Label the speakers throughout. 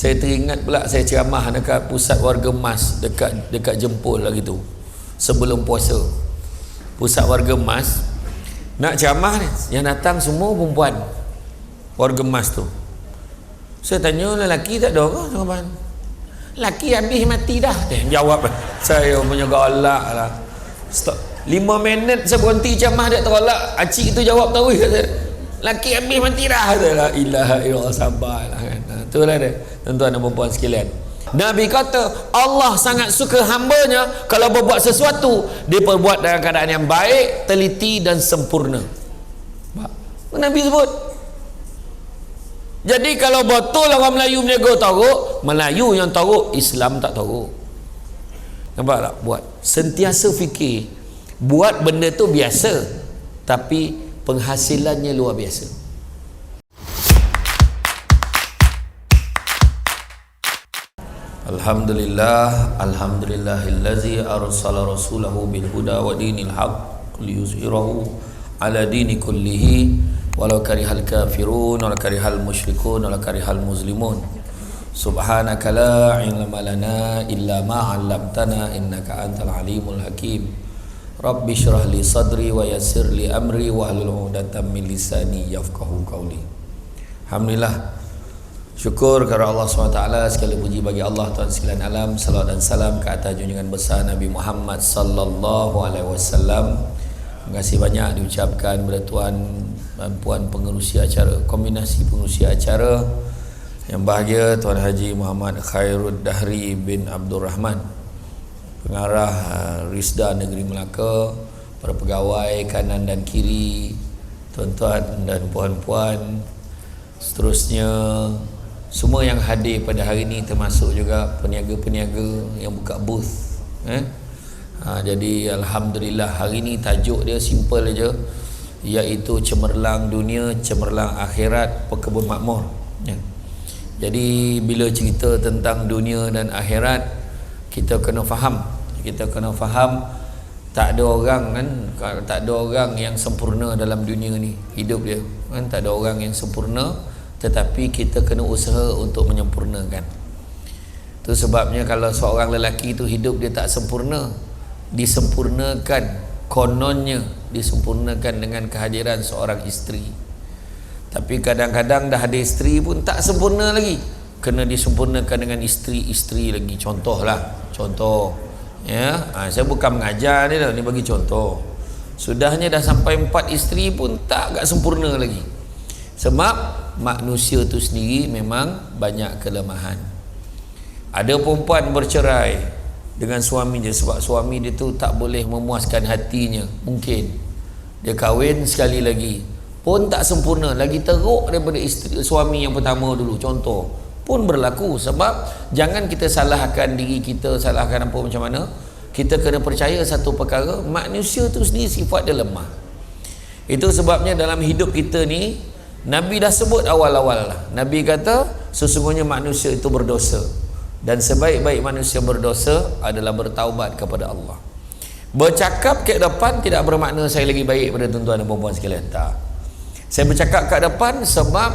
Speaker 1: Saya teringat pula saya ceramah dekat pusat warga emas dekat Jempol lagi tu. Sebelum puasa. Pusat warga emas nak ceramah ni, yang datang semua perempuan warga emas tu. Saya tanya, lelaki tak ada ke? Lelaki habis mati dah. Dia jawab. Saya punya galak lah. Stop. 5 minit saya berhenti ceramah, dia terolak. Acik tu jawab tahu kata, lelaki habis mati dah. La ilaha illallah, sabarlah kan. Itulah dia, tuan-tuan dan puan sekalian. Nabi kata Allah sangat suka hambanya kalau berbuat sesuatu dia perbuat dalam keadaan yang baik, teliti dan sempurna. Nabi sebut. Jadi kalau betul orang Melayu menegur teruk, Melayu yang teruk, Islam tak teruk. Nampak tak? Buat sentiasa fikir buat benda tu biasa, tapi penghasilannya luar biasa. Alhamdulillah, alhamdulillahillazi arsala rasulahu bil huda wa dinil haqq liyuzhirahu ala dini kullihi walau karihal kafirun walau karihal musyrikun walau karihal muslimun. Subhanaka la ilma lana illa ma 'allamtana innaka antal alimul hakim. Rabbi shrah li sadri wa yassir li amri wa hlul 'uqdatam min lisani yafqahu qawli. Alhamdulillah, syukur kepada Allah SWT, segala puji bagi Allah Tuhan sekalian alam. Salawat dan salam ke atas junjungan besar Nabi Muhammad sallallahu alaihi wasallam. Terima kasih banyak diucapkan kepada tuan dan puan pengerusi acara, kombinasi pengerusi acara yang bahagia, Tuan Haji Muhammad Khairuddin Dahri bin Abdul Rahman, pengarah Risda Negeri Melaka, para pegawai kanan dan kiri, tuan-tuan dan puan-puan, seterusnya semua yang hadir pada hari ini, termasuk juga peniaga-peniaga yang buka booth. Jadi alhamdulillah, hari ini tajuk dia simple aja, iaitu cemerlang dunia, cemerlang akhirat, pekebun makmur. Jadi bila cerita tentang dunia dan akhirat, kita kena faham tak ada orang kan, tak ada orang yang sempurna dalam dunia ni, hidup dia kan, tak ada orang yang sempurna, tetapi kita kena usaha untuk menyempurnakan. Itu sebabnya kalau seorang lelaki itu hidup dia tak sempurna, disempurnakan, kononnya disempurnakan dengan kehadiran seorang isteri. Tapi kadang-kadang dah ada isteri pun tak sempurna lagi, kena disempurnakan dengan isteri-isteri lagi. Contoh ya, saya bukan mengajar ni dah, ni bagi contoh. Sudahnya dah sampai 4 isteri pun tak sempurna lagi. Sebab manusia tu sendiri memang banyak kelemahan. Ada perempuan bercerai dengan suami dia sebab suami dia tu tak boleh memuaskan hatinya. Mungkin dia kahwin sekali lagi pun tak sempurna, lagi teruk daripada isteri suami yang pertama dulu. Contoh pun berlaku. Sebab jangan kita salahkan diri kita, salahkan apa macam mana. Kita kena percaya satu perkara, manusia tu sendiri sifat dia lemah. Itu sebabnya dalam hidup kita ni, Nabi dah sebut awal-awal lah. Nabi kata sesungguhnya manusia itu berdosa, dan sebaik-baik manusia berdosa adalah bertaubat kepada Allah. Bercakap ke depan tidak bermakna saya lagi baik pada tuan-tuan dan puan-puan sekalian, tak. Saya bercakap ke depan sebab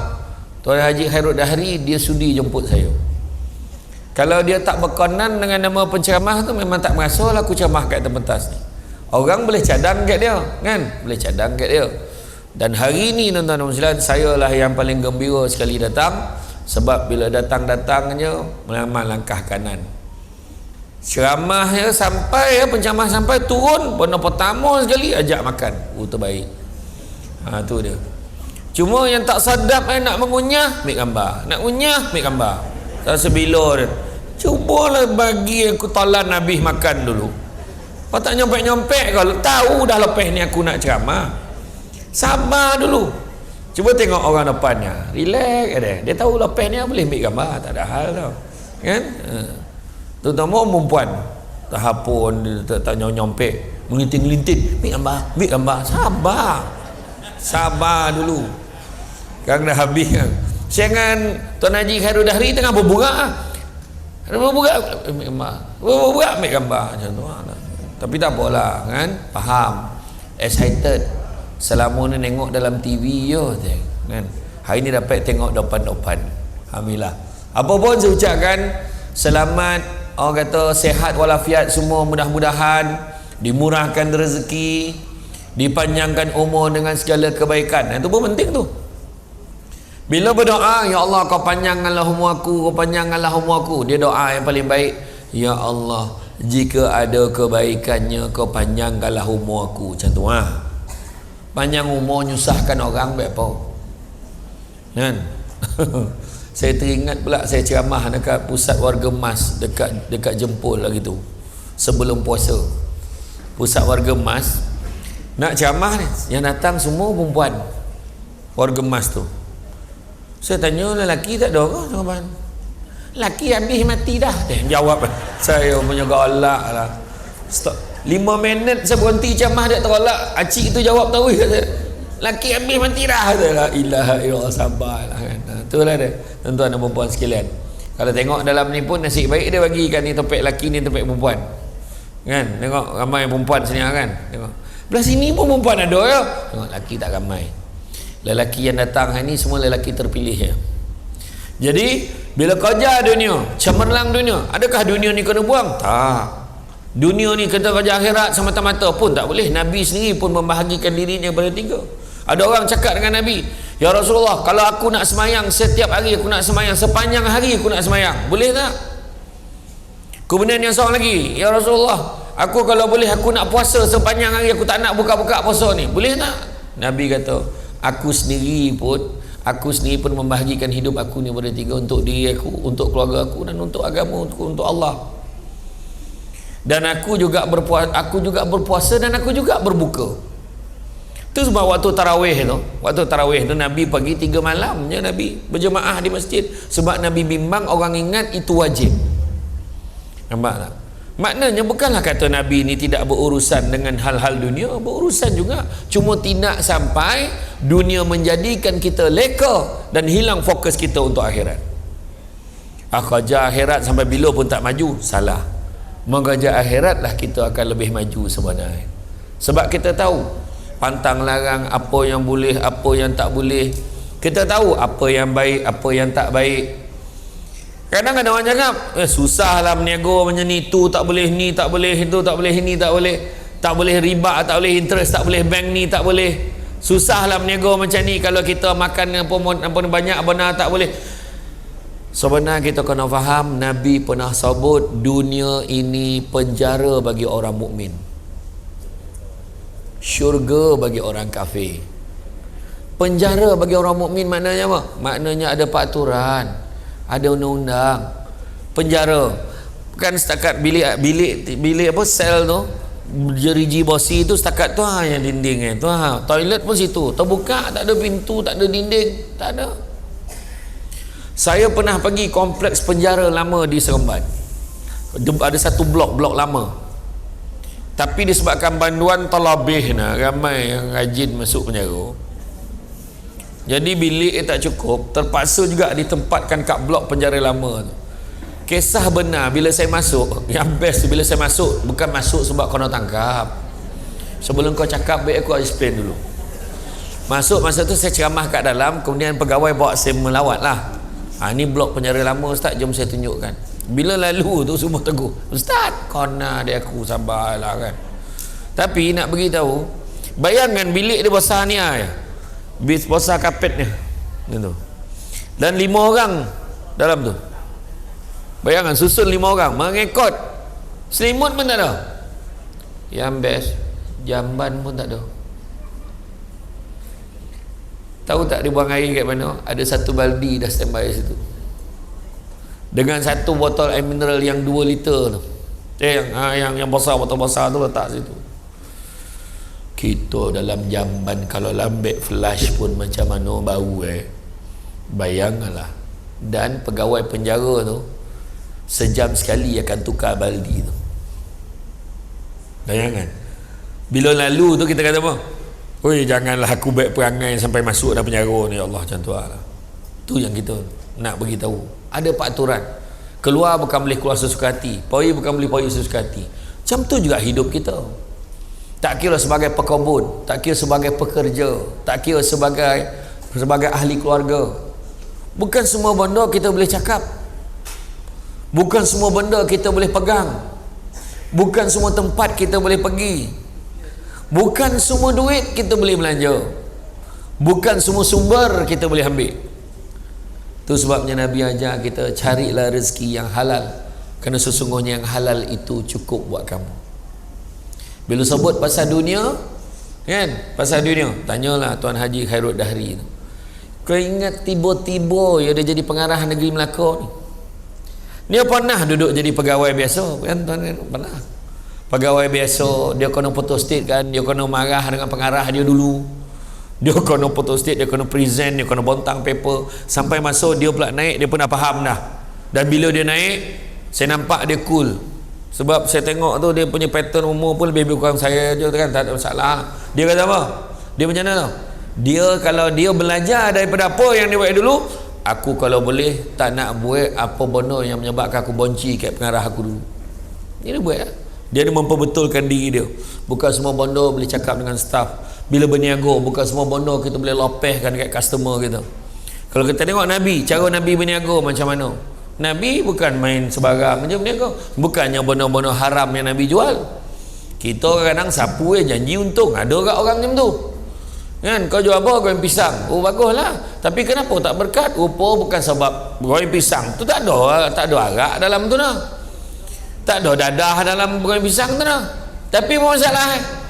Speaker 1: Tuan Haji Khairuddin Dahri dia sudi jemput saya. Kalau dia tak berkenan dengan nama penceramah tu, memang tak merasalah aku ceramah kat atas pentas ni. Orang boleh cadang kat dia kan, boleh cadang kat dia. Dan hari ini tuan-tuan dan puan, saya lah yang paling gembira sekali datang. Sebab bila datang-datangnya memang langkah kanan. Ceramahnya sampai, penceramah sampai turun, benda pertama sekali ajak makan. Terbaik. Tu dia. Cuma yang tak sadap nak mengunyah, ambil gambar. Nak unyah, ambil gambar. Tak sebila dia. Cubalah bagi aku talan habis makan dulu. Kau tak nyompek-nyompek, kalau tahu dah lepas ni aku nak ceramah. Sabar dulu. Cuba tengok orang depannya, relax dia. Dia tahu lepas ni boleh ambil gambar, tak ada hal tau. Kan? Terutama perempuan. Tahap pun tak nyompek, melinting-linting, ambil gambar. Sabar dulu. Kan dah habis kan. Jangan Tuan Haji Khairuddin Dahri tengah berburak. Berburak ambil gambar macam tu. Tapi tak apalah kan, faham. Excited. Selama ni tengok dalam TV je kan. Hari ni dapat tengok depan-depan. Alhamdulillah. Apa pun saya ucapkan selamat, orang kata sehat walafiat semua, mudah-mudahan dimurahkan rezeki, dipanjangkan umur dengan segala kebaikan. Itu pun penting tu. Bila berdoa, ya Allah kau panjangkanlah umur aku, kau panjangkanlah umur aku, dia doa yang paling baik, ya Allah jika ada kebaikannya kau panjangkanlah umur aku. Macam tu Panjang umur nyusahkan orang baik apa kan. Saya teringat pula saya ceramah dekat pusat warga emas dekat Jempol lagi tu sebelum puasa. Pusat warga emas nak ceramah ni, yang datang semua perempuan warga emas tu. Saya tanya, lelaki tak ada ke jawapan? Lelaki habis mati dah. Dia jawab. Saya punya galak lah. Stop. 5 minit saya berhenti ceramah dia terolak. Acik tu jawab tahu kata, lelaki habis mati dah. La ilaha illallah, sabarlah kan. Itulah dia. Tuan-tuan dan perempuan sekalian. Kalau tengok dalam ni pun nasib baik dia bagikan ni topik lelaki ni topik perempuan. Kan? Tengok ramai perempuan sini kan. Tengok. Belah sini pun perempuan ada ya. Tengok lelaki tak ramai. Lelaki yang datang hari ni semua lelaki terpilih ya. Jadi bila kerja dunia, cemerlang dunia, adakah dunia ni kena buang? Tak. Dunia ni kena kerja akhirat semata-mata pun tak boleh. Nabi sendiri pun membahagikan dirinya pada 3. Ada orang cakap dengan Nabi, ya Rasulullah, kalau aku nak semayang setiap hari, aku nak semayang sepanjang hari, aku nak semayang, boleh tak? Kemudian yang seorang lagi, ya Rasulullah, aku kalau boleh aku nak puasa sepanjang hari, aku tak nak buka-buka puasa ni, boleh tak? Nabi kata, aku sendiri pun membahagikan hidup aku ni pada 3, untuk diri aku, untuk keluarga aku, dan untuk agama, untuk Allah. Dan aku juga berpuasa dan aku juga berbuka. Itu sebab waktu tarawih tu Nabi pagi 3 malam je Nabi berjemaah di masjid, sebab Nabi bimbang orang ingat itu wajib. Nampak tak? Maknanya bukanlah kata Nabi ni tidak berurusan dengan hal-hal dunia, berurusan juga, cuma tidak sampai dunia menjadikan kita leka dan hilang fokus kita untuk akhirat. Kerja akhirat sampai bila pun tak maju, salah. Mengejar akhirat lah kita akan lebih maju sebenarnya. Sebab kita tahu pantang larang, apa yang boleh, apa yang tak boleh. Kita tahu apa yang baik, apa yang tak baik. Kadang ada orang cakap, susahlah berniaga macam ni, tu tak boleh, ni tak boleh, itu tak boleh, ini tak boleh, tak boleh riba, tak boleh interest, tak boleh bank ni, tak boleh. Susahlah berniaga macam ni, kalau kita makan apa banyak benar tak boleh. Sebenarnya kita kena faham, Nabi pernah sebut dunia ini penjara bagi orang mukmin, syurga bagi orang kafir. Penjara bagi orang mukmin maknanya apa? Maknanya ada peraturan, ada undang-undang. Penjara bukan setakat bilik apa, sel tu, jeriji bosi tu setakat tu yang dinding tu, toilet pun situ terbuka, tak ada pintu, tak ada dinding, tak ada. Saya pernah pergi kompleks penjara lama di Seremban. Ada satu blok lama, tapi disebabkan banduan talabih ramai yang rajin masuk penjara, jadi bilik tak cukup, terpaksa juga ditempatkan kat blok penjara lama tu. Kisah benar, bila saya masuk, yang best bila saya masuk, bukan masuk sebab kau nak tangkap. Sebelum kau cakap, baik aku explain dulu. Masuk masa tu saya ceramah kat dalam, kemudian pegawai bawa saya melawat lah. Ni blok penjara lama Ustaz, jom saya tunjukkan. Bila lalu tu semua tegur, Ustaz kona dia, aku sabarlah kan. Tapi nak beritahu, bayangkan bilik dia besar ni besar kapetnya gitu. Dan 5 orang dalam tu. Bayangkan susun 5 orang mengekot, selimut pun tak ada. Yang best, jamban pun tak ada. Tahu tak dia buang air kat mana? Ada satu baldi dah standby situ, dengan satu botol air mineral yang 2 liter tu, yang besar, botol besar tu letak situ. Kita dalam jamban kalau lambek flash pun macam mana bau bayangkanlah. Dan pegawai penjara tu sejam sekali akan tukar baldi tu. Bayangkan. Bila lalu tu kita kata apa? Oi, janganlah aku baik perangai sampai masuk dalam penjara ni, Allah, macam tu lah. Tu yang kita nak beritahu. Ada peraturan. Keluar bukan boleh keluar sesuka hati, pergi bukan boleh pergi sesuka hati. Macam tu juga hidup kita. Tak kira sebagai pekebun, tak kira sebagai pekerja, tak kira sebagai ahli keluarga. Bukan semua benda kita boleh cakap. Bukan semua benda kita boleh pegang. Bukan semua tempat kita boleh pergi. Bukan semua duit kita boleh belanja. Bukan semua sumber kita boleh ambil. Itu sebabnya Nabi ajar kita, carilah rezeki yang halal, kerana sesungguhnya yang halal itu cukup buat kamu. Bila sebut pasal dunia, kan, pasal dunia, tanyalah Tuan Haji Khairul Dahri tu. Kau ingat tiba-tiba dia jadi pengarah negeri Melaka ni. Dia pernah duduk jadi pegawai biasa, kan tuan, pernah. Pegawai biasa, dia kena photo state kan, dia kena marah dengan pengarah dia dulu. Dia kena photo state, dia kena present, dia kena bontang paper, sampai masa dia pula naik, dia pun dah faham dah. Dan bila dia naik, saya nampak dia cool. Sebab saya tengok tu dia punya pattern umur pun lebih kurang saya je kan, tak ada masalah. Dia kata apa? Dia macam mana tau? Dia kalau dia belajar daripada apa yang dia buat dulu, aku kalau boleh tak nak buat apa benda yang menyebabkan aku benci kat pengarah aku dulu. Dia buat lah. Dia ada memperbetulkan diri dia. Bukan semua benda boleh cakap dengan staff. Bila berniaga, bukan semua benda kita boleh lopehkan dekat customer kita. Kalau kita tengok Nabi, cara Nabi berniaga macam mana? Nabi bukan main sebarang je berniaga. Bukannya benda-benda haram yang Nabi jual. Kita kadang-kadang sapu janji untung. Ada kat orang macam tu. Kan, kau jual apa? Goreng pisang. Oh baguslah. Tapi kenapa tak berkat? Rupa bukan sebab goreng pisang tu tak ada arak dalam tu nah. Tak ada dadah dalam goreng pisang tu nah. Tapi masalah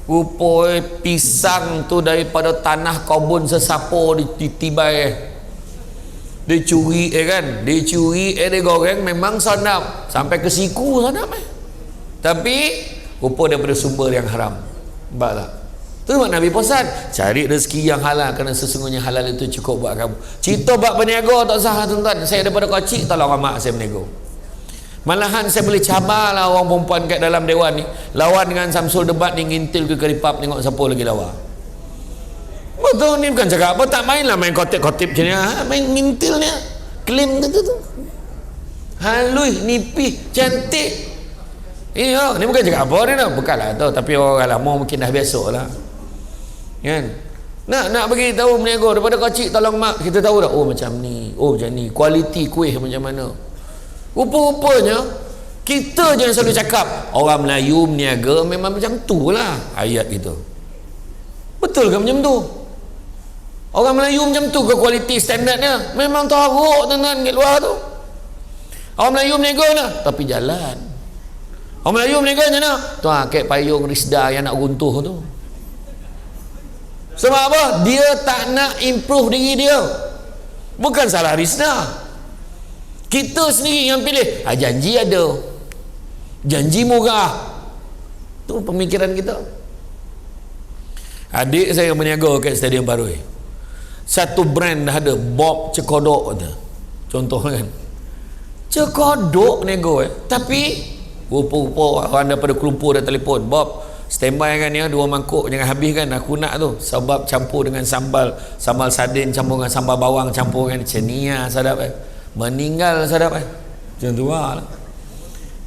Speaker 1: rupa pisang tu daripada tanah kebun sesapo ditibai. Dia curi kan? Dia curi dia goreng memang sedap. Sampai ke siku sedap Tapi rupa daripada sumber yang haram. Nampak tak? Tu sebab Nabi pesan, cari rezeki yang halal, kerana sesungguhnya halal itu cukup buat kamu. Cerita bab berniaga tak sah tuan-tuan. Saya daripada kecil tolong mak saya berniaga. Malahan saya boleh cabarlah orang perempuan kat dalam dewan ni, lawan dengan Samsul debat ni, ngintil ke keripap tengok siapa lagi lawan. Betul ni bukan cakap apa, tak mainlah main kotip-kotip macam ni, main ngintil ni, klaim tu. Halus, nipih, cantik. Ni bukan cakap apa ni dah, bukanlah tu, tapi orang lama mungkin dah biasa lah. Kan? Nak bagi tahu berniaga daripada kecil tolong mak, kita tahu dah, oh macam ni, kualiti kuih macam mana. Rupa-rupanya kita je yang selalu cakap orang Melayu berniaga memang macam tu lah ayat itu. Betul ke macam tu? Orang Melayu macam tu ke kualiti standardnya? Memang teruk tuan-tuan kat luar tu. Orang Melayu berniaga lah tapi jalan. Orang Melayu berniaga macam mana? Tuan kat payung Risda yang nak runtuh tu. Sebab apa? Dia tak nak improve diri dia. Bukan salah Risda. Kita sendiri yang pilih. Janji ada. Janji murah. Tu pemikiran kita. Adik saya berniaga kat Stadium Paroi. Satu brand dah ada, Bob Cekodok tu. Contoh kan. Cekodok nego Tapi rupa-rupa orang daripada Kelumpur dah telefon, Bob standby kan ya, 2 mangkuk jangan habis kan, aku nak tu sebab campur dengan sambal sardin campur dengan sambal bawang campur dengan cenia sadap meninggal sadap macam tu lah.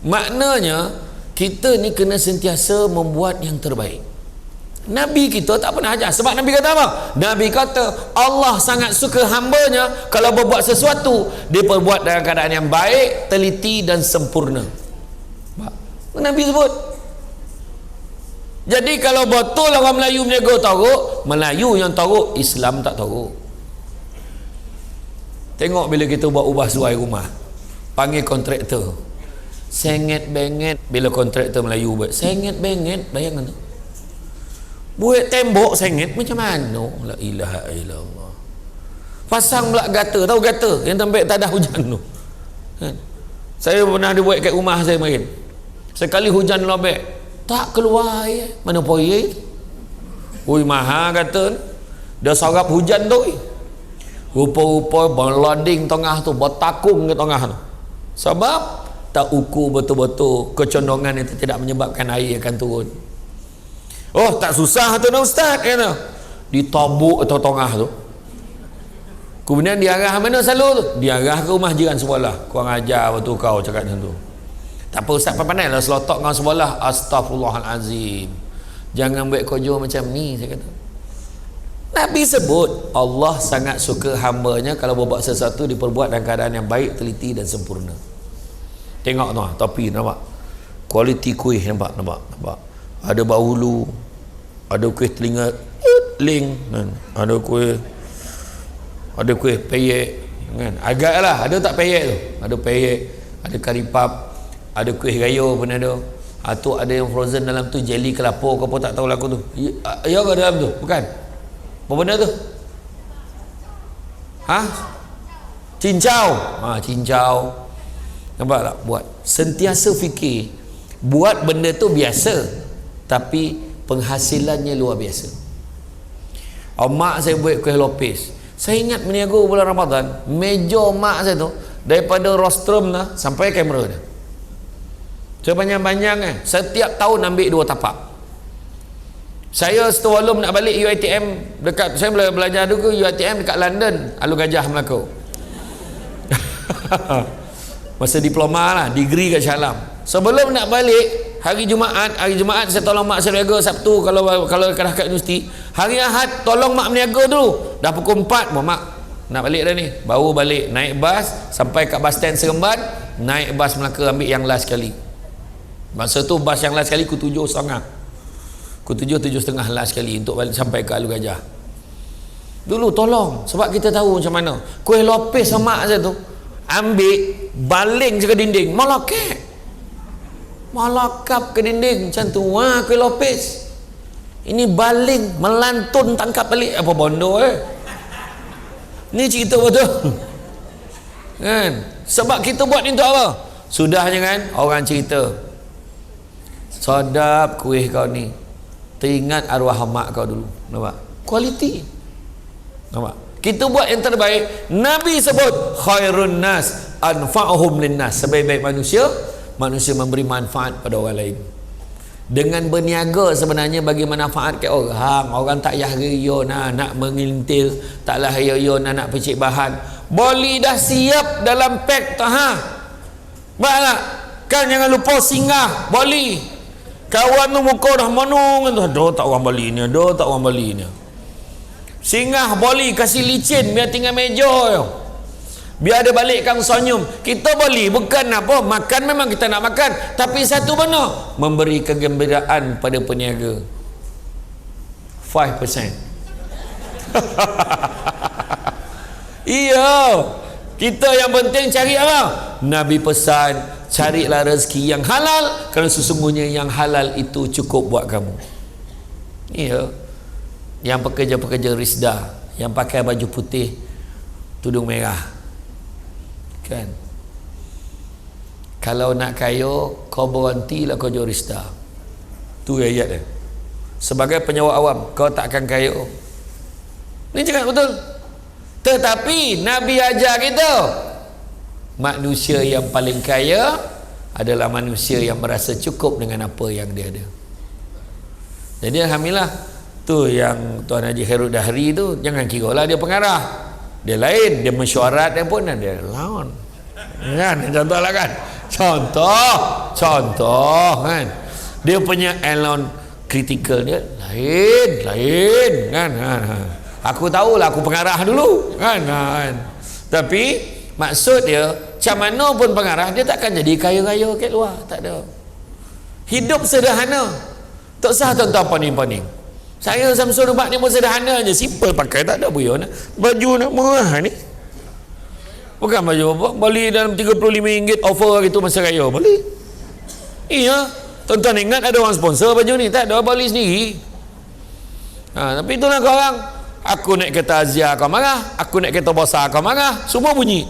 Speaker 1: Maknanya kita ni kena sentiasa membuat yang terbaik. Nabi kita tak pernah ajar. Sebab Nabi kata apa? Nabi kata Allah sangat suka hambanya kalau berbuat sesuatu dia perbuat dalam keadaan yang baik, teliti dan sempurna. Nabi sebut. Jadi kalau betul orang Melayu berniaga teruk, Melayu yang teruk, Islam tak teruk. Tengok bila kita buat ubah suai rumah, panggil kontraktor, sengit bengit. Bila kontraktor Melayu buat sengit bengit, bayangkan tu, buat tembok sengit macam mana? La ilaha illallah. Pasang pula gata, tahu gata yang tempat tak ada hujan tu kan? Saya pernah dibuat kat rumah saya main. Sekali hujan lobek tak keluar air, mana poye itu? Ui mahal kata dah sorap hujan tu. Rupa-rupa berloading tengah tu, bertakung ke tengah tu. Sebab tak ukur betul-betul kecondongan itu tidak menyebabkan air akan turun. Oh tak susah tu dah ustaz kata. Ditabuk atau tengah tu. Kemudian diarah mana selalu tu? Diarah ke rumah jiran sebelah. Kurang ajar betul kau cakap macam tu. Tak apa ustaz pandai lah selotok dengan sebelah. Astaghfirullahalazim. Jangan buat kerja macam ni saya kata. Nabi sebut Allah sangat suka hambanya kalau berbuat sesuatu diperbuat dalam keadaan yang baik, teliti dan sempurna. Tengok tu topi nampak. Kualiti kuih nampak. Ada bahulu, ada kuih telinga ling kan. Ada kuih peyek kan. Agaklah ada tak peyek tu. Ada peyek, ada kari pap, ada kuih gayo pun ada. Tu ada yang frozen dalam tu, jelly kelapa ke apa tak tahu lah aku tu. Ya ke dalam tu? Bukan. Apa benda tu? Cincau. Cincau. Nampak tak? Buat. Sentiasa fikir buat benda tu biasa, tapi penghasilannya luar biasa. Mak saya buat kuih lopis. Saya ingat meniaga bulan Ramadan, meja mak saya tu daripada rostrum dah sampai kamera dah. Sepanjang-panjang setiap tahun ambil 2 tapak. Saya setahun nak balik UiTM dekat, saya belajar dulu UiTM dekat London, Alun Gajah, Melaka. Masa diploma lah, degree kat Shah Alam. Sebelum nak balik hari Jumaat saya tolong mak saya berniaga. Sabtu kalau dekat universiti, hari Ahad tolong mak berniaga dulu. Dah pukul 4 mak nak balik dah ni, baru balik naik bas sampai kat bas stand Seremban, naik bas Melaka ambil yang last sekali. Masa tu bas yang last sekali pukul 7.30, pukul 7.30 last sekali untuk balik sampai ke Alun Gajah. Dulu tolong, sebab kita tahu macam mana kuih lopis sama mak saya tu ambil baling ke dinding, malakap ke dinding macam tu. Kuih lopis ini baling melantun tangkap balik apa bondo ni cerita betul kan. Sebab kita buat ni untuk apa? Sudahnya kan orang cerita, sedap kuih kau ni, teringat arwah mak kau dulu. Nampak? Kualiti. Nampak? Kita buat yang terbaik. Nabi sebut khairun nas anfa'uhum linnas. Sebaik-baik manusia memberi manfaat pada orang lain. Dengan berniaga sebenarnya bagi manfaat ke orang. Orang tak payah riyo nak mengintil, taklah riyo nak pecik bahan. Boli dah siap dalam pack tu Baiklah. Kan jangan lupa singgah boli. Kawan tu muka dah menung tu, ada tak orang Bali ni, singgah boli, kasih licin biar tinggal meja je, biar ada balik kang senyum. Kita boli bukan apa makan, memang kita nak makan, tapi satu benda, memberi kegembiraan pada peniaga. 5%. Iya, kita yang penting cari apa? Nabi pesan, carilah rezeki yang halal, kerana sesungguhnya yang halal itu cukup buat kamu. Iya. Yang pekerja-pekerja Risda, yang pakai baju putih tudung merah kan, kalau nak kaya kau berhentilah kerja Risda. Tu ayat dia. Sebagai penyewa awam kau takkan kaya. Ini cakap betul. Tetapi Nabi ajar kita, manusia yang paling kaya adalah manusia yang merasa cukup dengan apa yang dia ada. Jadi alhamdulillah, tu yang Tuan Haji Khairul Dahri tu, jangan kira lah dia pengarah, dia lain, dia mesyuarat dia pun dia lawan kan. Contoh lah kan, contoh kan, dia punya elon kritikal dia lain kan. Aku tahulah, aku pengarah dulu kan. Tapi maksud dia, macam mana pun pengarah, dia takkan jadi kaya-kaya kat luar, tak ada. Hidup sederhana, tak usah tuan-tuan poning-poning. Saya Samsul Ubat ni pun sederhana je, simple pakai, tak ada buaya nak. Baju nak murah ni, bukan baju apa, beli dalam RM35 offer gitu masa raya, beli. Iya, tuan-tuan ingat ada orang sponsor baju ni? Tak ada, beli sendiri. Tapi itulah korang, aku naik kereta Azia kau marah, aku naik kereta Bosa kau marah, semua bunyi.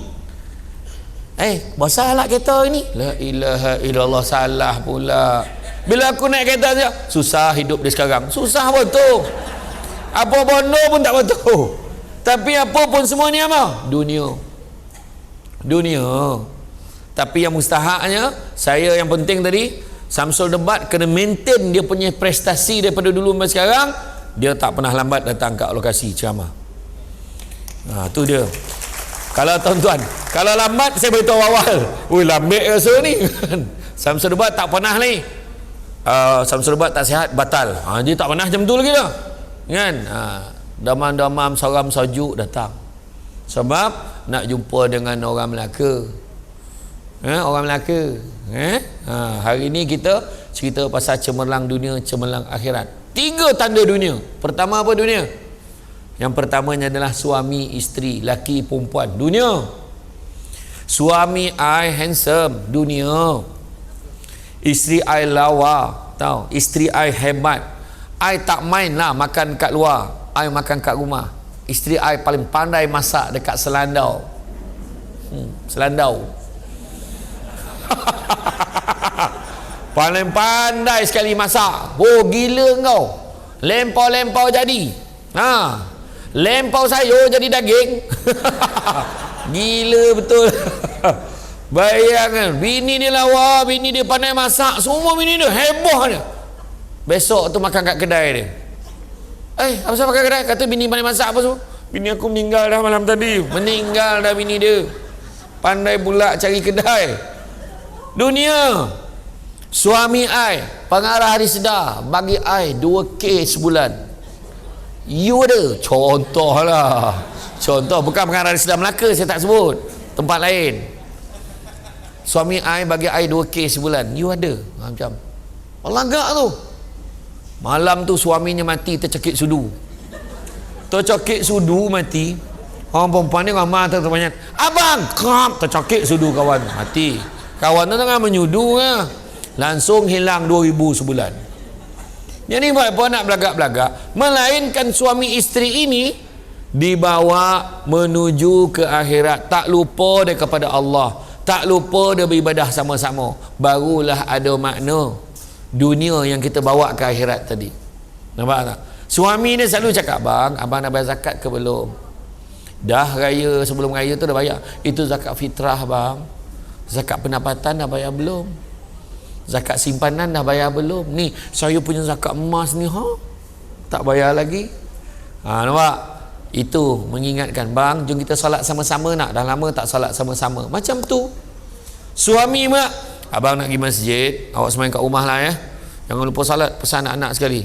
Speaker 1: Bosa lah kereta ini, la ilaha illallah, salah pula. Bila aku naik kereta Azia, susah hidup dia sekarang, susah betul. Apa bondo pun tak betul. Tapi apa pun semua ni apa? Dunia. Tapi yang mustahaknya, saya yang penting tadi, Samsul Debat kena maintain dia punya prestasi daripada dulu sampai sekarang. Dia tak pernah lambat datang ke lokasi ceramah. Tu dia. Kalau tuan-tuan, kalau lambat saya beritahu awal, lambat rasa ni. Samsul Debat tak pernah ni. Samsul Debat tak sihat, batal. Dia tak pernah macam tu lagi dah. Kan? Damam-damam, saram sajuk datang. Sebab nak jumpa dengan orang Melaka. Orang Melaka. Hari ni kita cerita pasal cemerlang dunia, cemerlang akhirat. 3 tanda dunia. Pertama apa dunia? Yang pertamanya adalah suami isteri, laki perempuan, dunia. Suami I handsome, dunia. Isteri I lawa, tahu? Isteri I hebat. I tak main lah makan kat luar, I makan kat rumah. Isteri I paling pandai masak dekat Selandau. Selandau. Paling pandai sekali masak. Oh gila kau. Lempau-lempau jadi. Lempau sayur jadi daging. Gila betul. Bayangkan, bini dia lawa, bini dia pandai masak, semua bini dia heboh dia. Besok tu makan kat kedai dia. Apa sebab makan kedai? Kata bini pandai masak apa tu? Bini aku meninggal dah malam tadi. Meninggal dah bini dia. Pandai pula cari kedai. Dunia. Suami I pengarah hari sedar bagi I 2K sebulan. You ada? Contohlah. Contoh, bukan pengarah hari sedar Melaka, saya tak sebut, tempat lain. Suami I bagi I 2K sebulan. You ada? Macam agak tu. Malam tu suaminya mati tercekik sudu. Tercekik sudu mati. Orang perempuan ni ramai terbanyak. Abang, krap, tercekik sudu kawan, mati. Kawan tu tengah menyudu lah. Langsung hilang 2,000 sebulan. Yang ni buat apa nak belagak-belagak? Melainkan suami isteri ini dibawa menuju ke akhirat. Tak lupa dia kepada Allah, tak lupa dia beribadah sama-sama. Barulah ada makna dunia yang kita bawa ke akhirat tadi. Nampak tak? Suami ni selalu cakap, bang, abang dah bayar zakat ke belum? Dah raya, sebelum raya tu dah bayar. Itu zakat fitrah bang. Zakat pendapatan dah bayar belum? Zakat simpanan dah bayar belum? Ni saya punya zakat emas ni tak bayar lagi. Nampak? Itu mengingatkan, bang, jom kita solat sama-sama nak. Dah lama tak solat sama-sama. Macam tu. Suami mak, abang nak pergi masjid, awak semain kat rumah lah ya. Jangan lupa solat, pesan anak-anak sekali.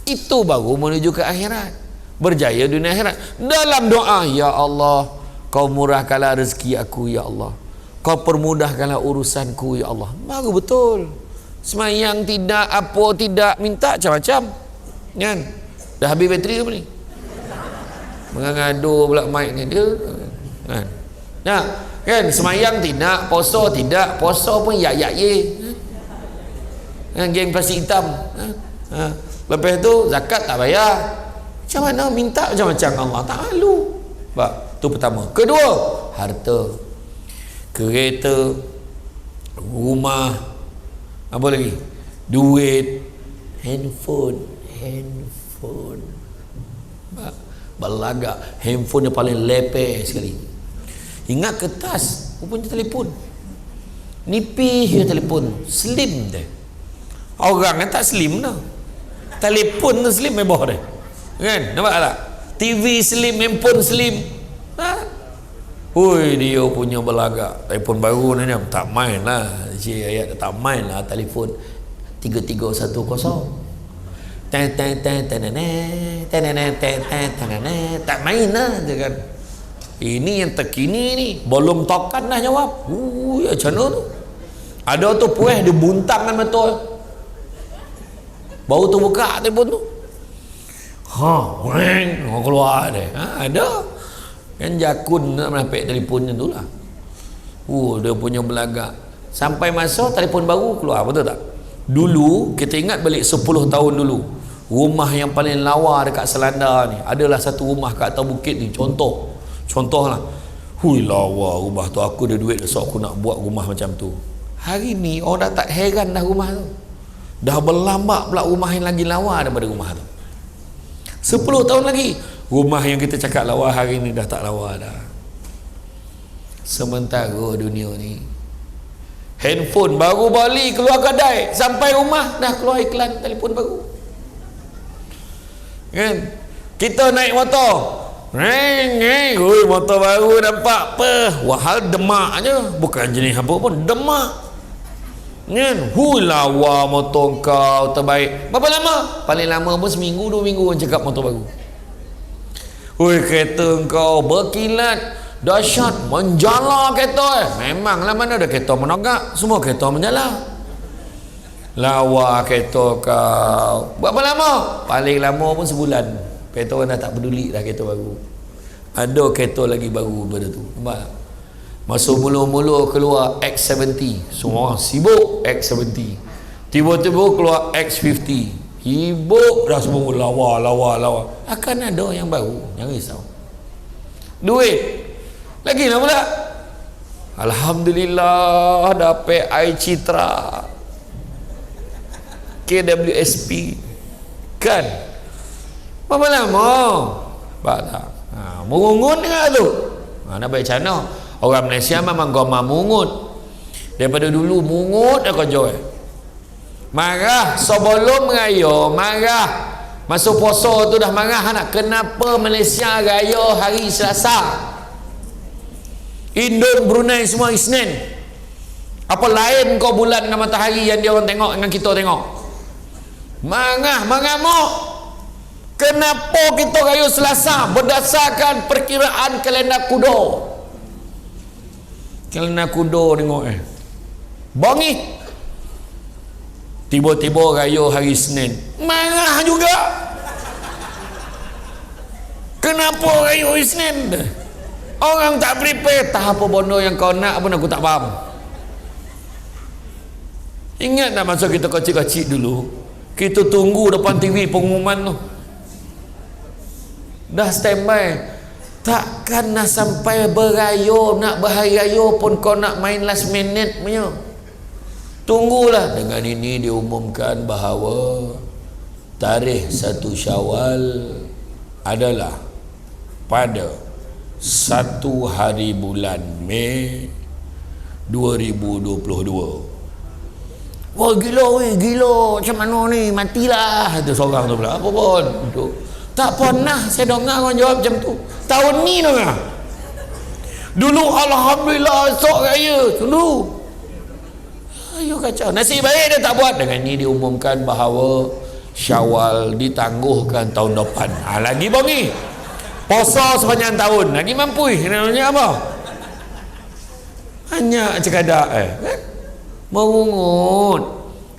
Speaker 1: Itu baru menuju ke akhirat. Berjaya dunia akhirat. Dalam doa, ya Allah, kau murahkanlah rezeki aku ya Allah. Kau permudahkanlah urusanku ya Allah. Baru betul. Semayang tidak, apa tidak, minta macam-macam. Kan? Dah habis bateri apa ni? Mengadu pula mic ni dia. Kan? Nah, kan, semayang tidak, poso tidak, poso pun ye. Kan, geng plastik hitam. Lepas tu zakat tak bayar. Macam mana minta macam-macam Allah, tak malu. Tu pertama. Kedua, harta. Kereta, rumah, apa lagi? Duit, handphone. Belagak, handphone yang paling lepeh sekali. Ingat kertas, punya telefon. Nipis je telefon, slim dia. Orang kan tak slim dah. Telefon tu slim meboh dia. Kan? Nampak tak? TV slim, handphone slim. Dia punya belagak. Telefon baru ni tak main lah. Cik ayat tak main lah telefon 3310. Tak main lah dia kan. Ini yang terkini ni, belum tokan dah jawab. Macam mana tu? Ada tu puas dia buntang kan betul. Baru tu buka telefon tu. Keluar dia. Ada. Kan jakun nak menapik telefonnya tu lah. Dia punya belagak. Sampai masa telefon baru keluar, betul tak? Dulu, kita ingat balik 10 tahun dulu, rumah yang paling lawa dekat Selandar ni, adalah satu rumah kat atas bukit ni. Contohlah. Lawa rumah tu, aku ada duit, so aku nak buat rumah macam tu. Hari ni, orang dah tak heran dah rumah tu. Dah berlambak pula rumah yang lagi lawa daripada rumah tu. 10 tahun lagi, rumah yang kita cakap lawa hari ni dah tak lawa dah. Sementara dunia ni, handphone baru balik keluar kedai, sampai rumah dah keluar iklan telefon baru. Kan? Kita naik motor, motor baru nampak apa? Wahal demak je, bukan jenis apa pun, demak. Kan? Lawa motor kau terbaik. Berapa lama? Paling lama pun seminggu 2 minggu orang cakap motor baru. Kereta kau berkilat, Dahsyat, menjala kereta. Memanglah, mana ada kereta menogak, semua kereta menjala. Lawa kereta kau. Berapa lama? Paling lama pun sebulan. Kereta orang dah tak peduli dah kereta baru. Ada kereta lagi baru pada tu. Nampak tak? Masa mula-mula keluar X70, semua orang sibuk X70. Tiba-tiba keluar X50, sibuk dah semua lawa. Akan ada yang baru, jangan risau. Duit lagi lah pula. Alhamdulillah dapat iCitra, KWSP kan. Berapa lama? Tak. Mengungut dengan tu. Nak baik macam mana? Orang Malaysia memang gomah mungut. Daripada dulu mungut dah kerja. Marah sebelum raya, marah. Masuk puasa tu dah marah nak kenapa Malaysia raya hari Selasa. Indon, Brunei semua Isnin. Apa lain kau bulan dengan matahari yang dia orang tengok dengan kita tengok? Marah, mengamuk. Kenapa kita raya Selasa berdasarkan perkiraan kalender kuda? Kalender kuda tengok bangi. Tiba-tiba raya hari Senin, marah juga. Kenapa raya hari Senin? Orang tak prepare. Tak apa benda yang kau nak pun aku tak faham. Ingat tak masa kita kecil-kecil dulu, kita tunggu depan TV pengumuman tu, dah standby. Takkan nak sampai beraya, nak berhari raya pun kau nak main last minute punya. Tunggulah. Dengan ini diumumkan bahawa tarikh 1 Syawal adalah pada 1 hari bulan Mei 2022. Wah gila weh, gila. Macam mana ni? Matilah. Itu seorang tu pula. Apa pun? Tak pernah saya dengar orang jawab macam tu. Tahun ni dengar. Dulu alhamdulillah esok raya. Dulu. Ayo kacau. Nasib baik dia tak buat. Dengan ni diumumkan bahawa Syawal ditangguhkan tahun depan. Lagi bongi. Puasa sepanjang tahun. Lagi mampu. Namanya apa? Hanya cekadak mengungut.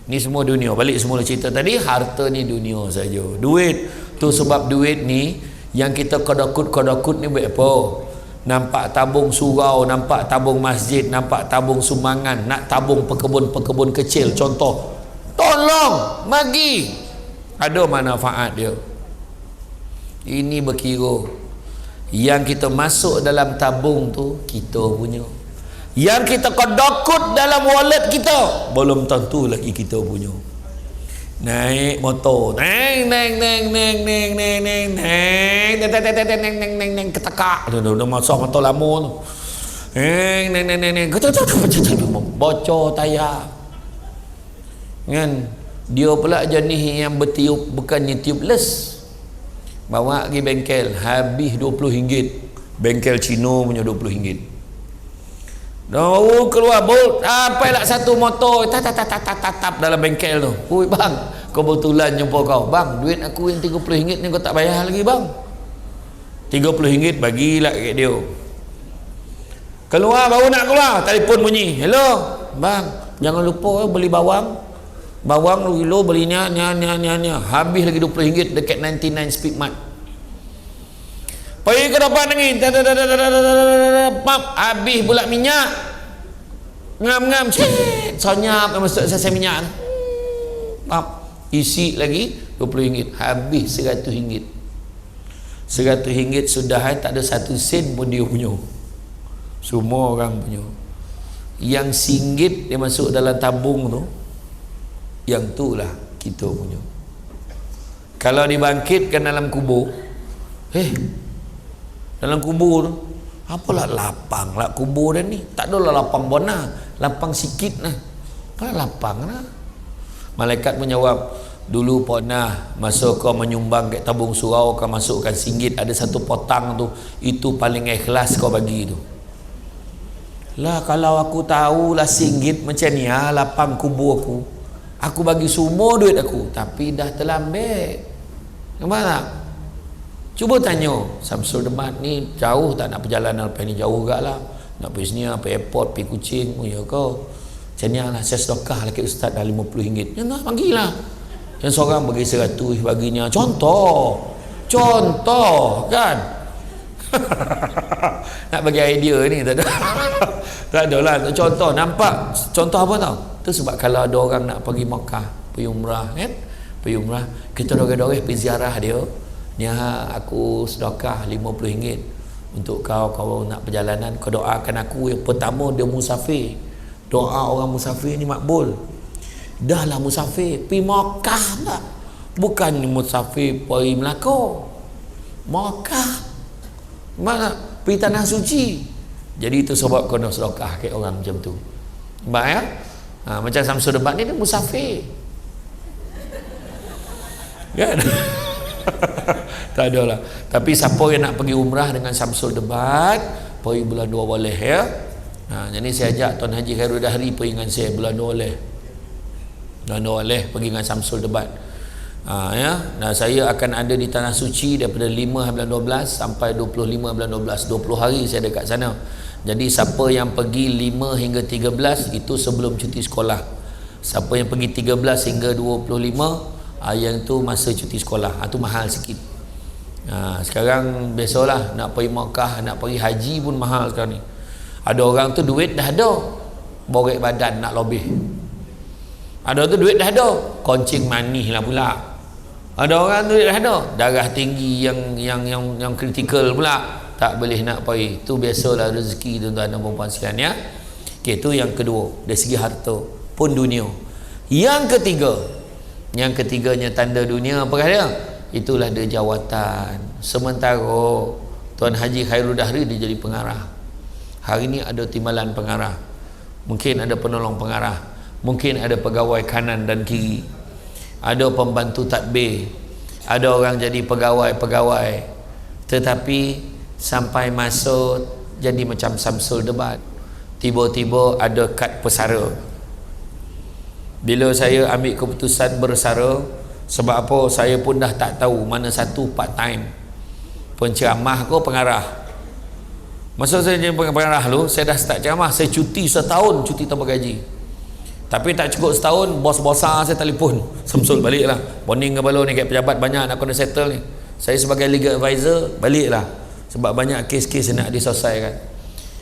Speaker 1: Ni semua dunia. Balik semula cerita tadi, harta ni dunia saja. Duit tu sebab duit ni yang kita kodokut ni buat apa? Nampak tabung surau, nampak tabung masjid, nampak tabung sumbangan, nak tabung pekebun-pekebun kecil contoh. Tolong bagi. Ada manfaat dia. Ini berkira yang kita masuk dalam tabung tu kita punya. Yang kita kodokut dalam wallet kita belum tentu lagi kita punya. Naik motor, neng ketekak, dah masuk motor lama tu, bocor tayar, kan? Dia pula jenis yang bertiup, bukannya tubeless. Bawa pergi bengkel, habis RM20, bengkel Cina punya RM20. Keluar bolt, apa lah satu motor tap dalam bengkel tu. Ui bang, kebetulan jumpa kau. Bang, duit aku yang RM30 ni kau tak bayar lagi bang. RM30 bagilah kat dia. Keluar, baru nak keluar, telefon bunyi. Hello bang, jangan lupa beli bawang. Bawang kilo beli nya. Habis lagi RM20 dekat 99 Speedmart. Pergi ke depan lagi, pap, habis pula minyak. Ngam-ngam, sonyap masuk selesai minyak. Pap, isi lagi RM20, habis RM100. RM100 sudah tak ada 1 sen pun dia punya. Semua orang punya. Yang RM1 dia masuk dalam tabung tu, yang tu lah kita punya. Kalau dibangkitkan dalam kubur, dalam kubur tu, apalah lapang lah kubur dia ni. Tak adalah lapang bona, lapang sikit lah. Apalah lapang lah. Malaikat menjawab, dulu pernah masa kau menyumbang kat tabung surau, kau masukkan RM1, ada satu potang tu, itu paling ikhlas kau bagi tu. Lah kalau aku tahu lah RM1 macam ni lapang kubur aku bagi semua duit aku, tapi dah terlambat. Nampak tak? Cuba tanya Samsul Debat ni jauh tak nak perjalanan lepas ni? Jauh gak lah, nak pergi sini, pergi airport, pergi Kuching. Oh ya kau macam ni lah, saya sedekah lagi ustaz dah RM50. Yang tak bagilah, yang seorang bagi 100 baginya. Contoh kan. Nak bagi idea ni tak ada. Tak ada lah contoh. Nampak contoh apa tau? Tu sebab kalau ada orang nak pergi Makkah, pergi umrah kan, pergi umrah, kita dorang-dorang pergi ziarah dia. Ni aku sedekah RM50 untuk kau nak perjalanan, kau doakan aku. Yang pertama dia musafir, doa orang musafir ni makbul. Dah lah musafir pergi Makkah tak, bukan musafir pergi Melaka, Makkah mana pergi tanah suci. Jadi itu sebab kau nak sedekah ke orang macam tu. Nampak ya? Macam Samsul Debat ni dia musafir kan. Tak ada lah. Tapi siapa yang nak pergi umrah dengan Samsul Debat, pergi bulan 2 boleh ya. Jadi saya ajak Tuan Haji Khairul Dahri pergi dengan saya bulan 2 boleh. Bulan 2 boleh pergi dengan Samsul Debat. Ya. Nah, saya akan ada di Tanah Suci daripada 5 bulan 12 sampai 25 bulan 12. 20 hari saya dekat sana. Jadi siapa yang pergi 5 hingga 13 itu sebelum cuti sekolah. Siapa yang pergi 13 hingga 25 yang tu masa cuti sekolah. Tu mahal sikit. Sekarang biasalah nak pergi Makkah, nak pergi haji pun mahal sekarang ni. Ada orang tu duit dah ada, borek badan nak lebih. Ada tu duit dah ada, koncing manis lah pula. Ada orang tu duit dah ada, darah tinggi yang kritikal pula, tak boleh nak pergi. Tu biasalah rezeki tuan-tuan dan puan-puan sekalian ya. Okey, tu yang kedua dari segi harta pun dunia. Yang ketiganya tanda dunia apa dia? Itulah dia jawatan. Sementara Tuan Haji Khairul Dahri dia jadi pengarah. Hari ni ada timbalan pengarah, mungkin ada penolong pengarah, mungkin ada pegawai kanan dan kiri, ada pembantu tadbir, ada orang jadi pegawai-pegawai. Tetapi sampai masa jadi macam Samsul Debat, tiba-tiba ada kad pesara. Bila saya ambil keputusan bersara, sebab apa saya pun dah tak tahu mana satu part time, penceramah ke pengarah. Masa saya jadi pengarah dulu, saya dah start ceramah, saya cuti setahun, cuti tanpa gaji. Tapi tak cukup setahun, bos besar saya telefon, Samsul balik lah, warning kepala ni, kayak pejabat banyak nak kena settle ni. Saya sebagai legal advisor balik lah, sebab banyak kes-kes yang nak diselesaikan.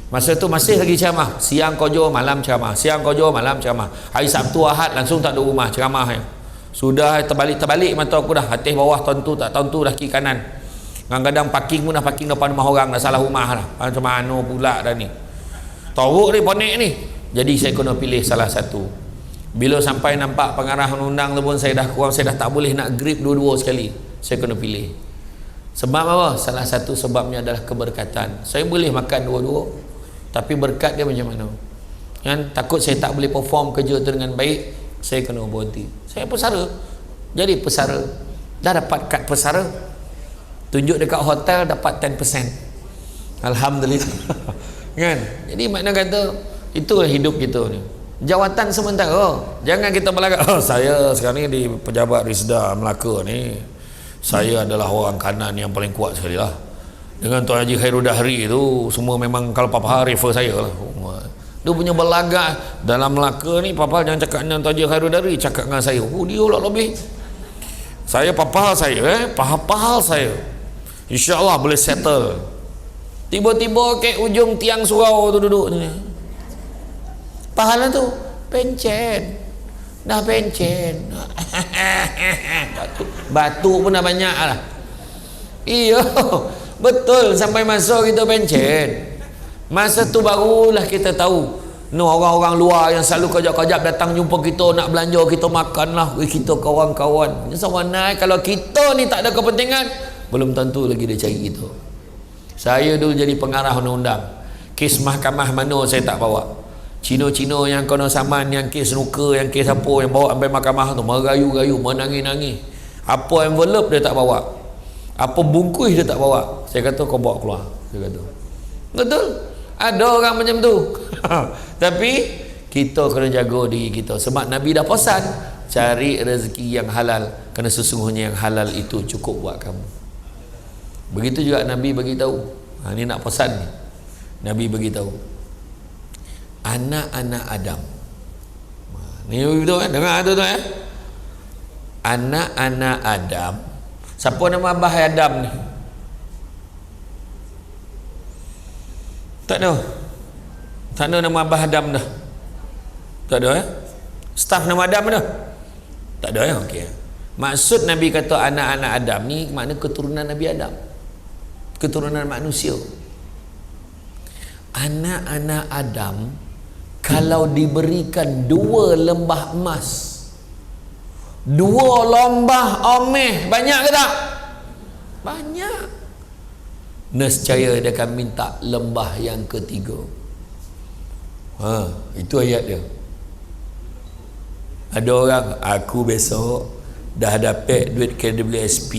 Speaker 1: Masa tu masih lagi ceramah, siang kojo malam ceramah, siang kojo malam ceramah. Hari Sabtu Ahad langsung tak ada rumah ceramah ya. Sudah terbalik mata aku dah, atas bawah tentu tak tentu dah kiri kanan. Kadang-kadang parking pun dah parking depan rumah orang, dah salah rumah lah. Macam mana pula dah ni, teruk ni ponik ni. Jadi saya kena pilih salah satu. Bila sampai nampak pengarah undang tu pun saya dah kurang, saya dah tak boleh nak grip dua-dua sekali. Saya kena pilih. Sebab apa? Salah satu sebabnya adalah keberkatan. Saya boleh makan dua-dua, tapi berkat dia macam mana kan? Takut saya tak boleh perform kerja tu dengan baik, saya kena berhenti. Saya pesara, jadi pesara, dah dapat kad pesara, tunjuk dekat hotel dapat 10%. Alhamdulillah. Kan? Jadi makna kata itulah hidup kita ni, jawatan sementara. Jangan kita berlagak, saya sekarang ni di Pejabat Risda Melaka ni, saya adalah orang kanan yang paling kuat sekali lah. Dengan Tuan Haji Khairul Dahri tu semua memang kalau Papa refer saya lah. Dia punya berlagak dalam Melaka ni, Papa jangan cakap dengan Tuan Haji Khairul Dahri, cakap dengan saya. Dia lah lebih. Saya Papa saya pahal saya, InsyaAllah boleh settle. Tiba-tiba ke ujung tiang surau tu duduk ni, pahala tu pencen, dah pencen. Batu pun dah banyak lah. Iya, betul, sampai masa kita pencen. Masa tu barulah kita tahu orang-orang luar yang selalu kejap-kejap datang jumpa kita nak belanja, kita makan lah, kita kawan-kawan. Sama naik, kalau kita ni tak ada kepentingan, belum tentu lagi dia cari kita. Saya dulu jadi pengarah undang-undang, kes mahkamah mana saya tak bawa. Cino-cino yang kena saman, yang kes snooker, yang kes apa, yang bawa sampai mahkamah tu merayu-rayu, menangis-nangis. Apa envelope dia tak bawa, apa bungkus dia tak bawa. Saya kata kau bawa keluar. Saya kata betul, ada orang macam tu. Tapi kita kena jaga diri kita, sebab Nabi dah pesan cari rezeki yang halal, kerana sesungguhnya yang halal itu cukup buat kamu. Begitu juga Nabi bagi tahu. Ni nak pesan ni. Nabi bagi tahu. Anak-anak Adam. Ni betul kan? Dengar tu eh. Anak-anak Adam. Siapa nama abah Adam ni? Tak ada. Tak ada nama abah Adam dah. Tak ada Staf nama Adam dah. Tak ada okey. Maksud Nabi kata anak-anak Adam ni makna keturunan Nabi Adam. Keturunan manusia. Anak-anak Adam kalau diberikan 2 lembah emas, 2 lembah omeh, banyak ke tak? Banyak. Nescaya dia akan minta lembah yang ketiga. Itu ayat dia. Ada orang, aku besok dah dapat duit KWSP,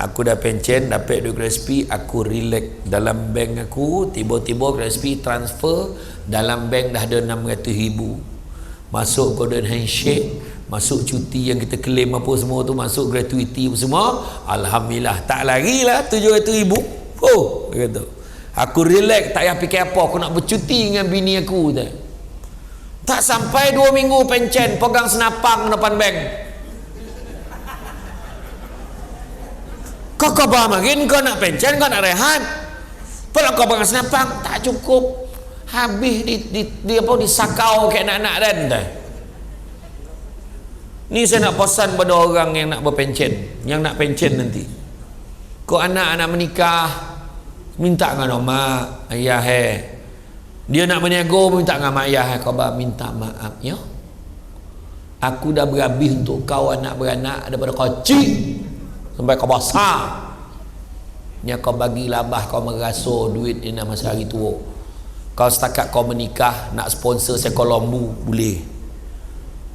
Speaker 1: aku dah pencen dapat duit KWSP, aku relax dalam bank aku, tiba-tiba KWSP transfer dalam bank dah ada 600,000, masuk golden handshake, masuk cuti yang kita claim apa semua tu, masuk gratuity semua, alhamdulillah, tak lagi lah 700,000. Dia kata aku relax, tak payah fikir apa, aku nak bercuti dengan bini aku tu. Tak sampai 2 minggu pencen, pegang senapang depan bank. Kau khabar makin kau nak pencen, kau nak rehat, kalau kau pegang senapang tak cukup, habis di apa, disakau kayak anak-anak dan dah. Ni saya nak pesan pada orang yang nak berpencen, yang nak pencen nanti. Kau anak-anak menikah, minta dengan mak ayah dia nak menego, minta dengan mak ayah khabar, minta maaf ya, aku dah berhabis untuk kau anak beranak daripada kecil sampai kau besar. Ni kau bagi labah, kau merasa duit ni nak masa hari tua. Kau setakat kau menikah nak sponsor seekor lembu boleh.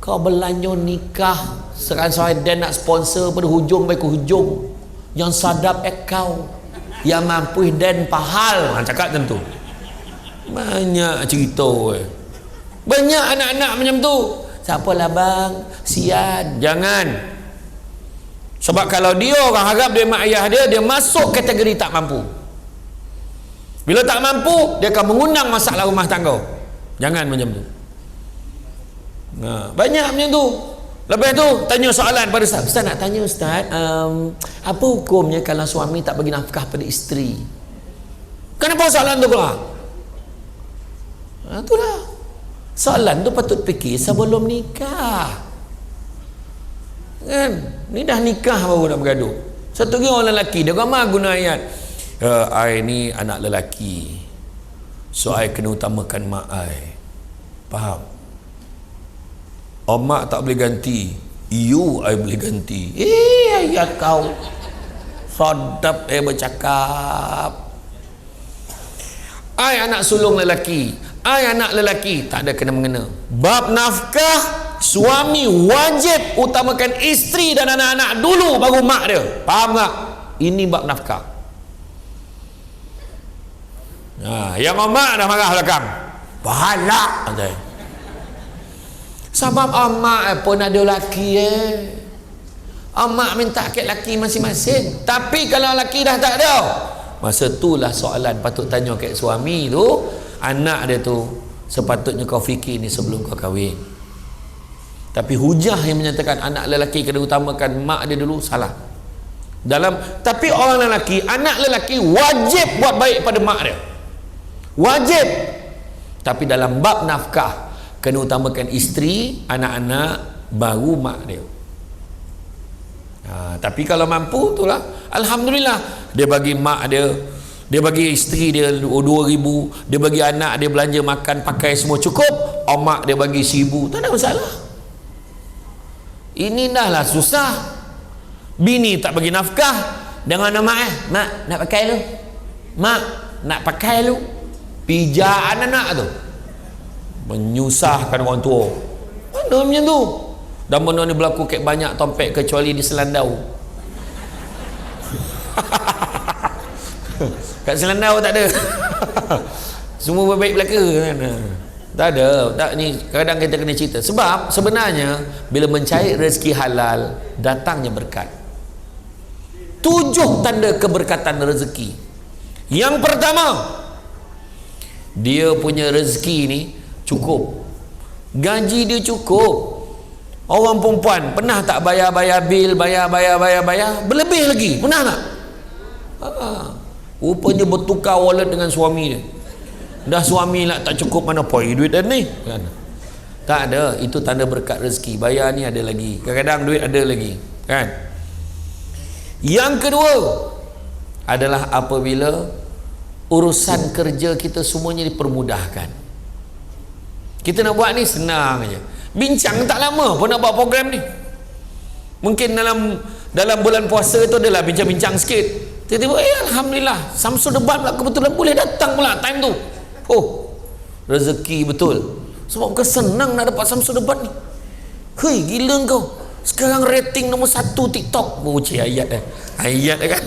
Speaker 1: Kau belanja nikah sekarang dan nak sponsor pada hujung baik ke hujung, yang sadap kau, yang mampu dan pahal. Cakap tentu banyak cerita banyak anak-anak macam tu. Siapalah bang, sian. Jangan. Sebab kalau dia orang harap dia mak ayah dia masuk kategori tak mampu. Bila tak mampu, dia akan mengundang masalah rumah tangga. Jangan macam tu. Banyak macam tu. Lepas tu tanya soalan pada Ustaz. Ustaz nak tanya Ustaz, apa hukumnya kalau suami tak bagi nafkah pada isteri? Kenapa soalan tu keluar? Itulah. Soalan tu patut fikir sebelum nikah. Kan? Ni dah nikah baru nak bergaduh. Satu lagi orang lelaki, dia ramai guna ayat. I ni anak lelaki, so I kena utamakan mak I. Faham? Mak tak boleh ganti, you I boleh ganti. Ayat kau sedap bercakap. I anak sulung lelaki, I anak lelaki, tak ada kena-mengena. Bab nafkah, suami wajib utamakan isteri dan anak-anak dulu baru mak dia. Faham tak? Ini bab nafkah. Yang mak dah marah belakang, pahala. Sebab mak pun ada laki mak minta kat laki masing-masing. Tapi kalau laki dah tak ada, masa itulah soalan patut tanya kat suami tu, anak dia tu sepatutnya kau fikir ni sebelum kau kahwin. Tapi hujah yang menyatakan anak lelaki kena utamakan mak dia dulu, salah. Tapi orang lelaki, anak lelaki wajib buat baik pada mak dia, wajib. Tapi dalam bab nafkah kena utamakan isteri, anak-anak, baru mak dia. Tapi kalau mampu itulah, alhamdulillah, dia bagi mak dia, dia bagi isteri dia 2,000, dia bagi anak dia belanja makan pakai semua cukup, mak dia bagi 1,000, tak ada masalah. Ini dah lah susah. Bini tak bagi nafkah dengan mak mak nak pakai lu, mak nak pakai lu, pijaan anak tu, menyusahkan orang tua. Mana macam tu? Dan benda ni berlaku kat banyak tempat kecuali di Selandau. Kat Selandau tak ada. Semua baik belaka kan. Tak ada. Tak, ni kadang kita kena cerita. Sebab sebenarnya bila mencari rezeki halal, datangnya berkat. 7 tanda keberkatan rezeki. Yang pertama, dia punya rezeki ni cukup, gaji dia cukup. Orang perempuan pernah tak bayar bil, bayar berlebih lagi, pernah tak? Rupanya bertukar wallet dengan suami dia. Dah suami lah tak cukup, mana poi duit dah ni kan? Tak ada. Itu tanda berkat rezeki. Bayar ni ada lagi, kadang-kadang duit ada lagi kan. Yang kedua adalah apabila urusan kerja kita semuanya dipermudahkan. Kita nak buat ni senang aja. Bincang tak lama pun nak buat program ni. Mungkin dalam bulan puasa tu adalah bincang-bincang sikit. Tiba-tiba alhamdulillah Samsul Debat pula kebetulan boleh datang pula time tu. Oh, rezeki betul. Sebab bukan senang nak dapat Samsul Debat ni. Hei, gila kau. Sekarang rating nombor 1 TikTok. Cik ayat ayat kan.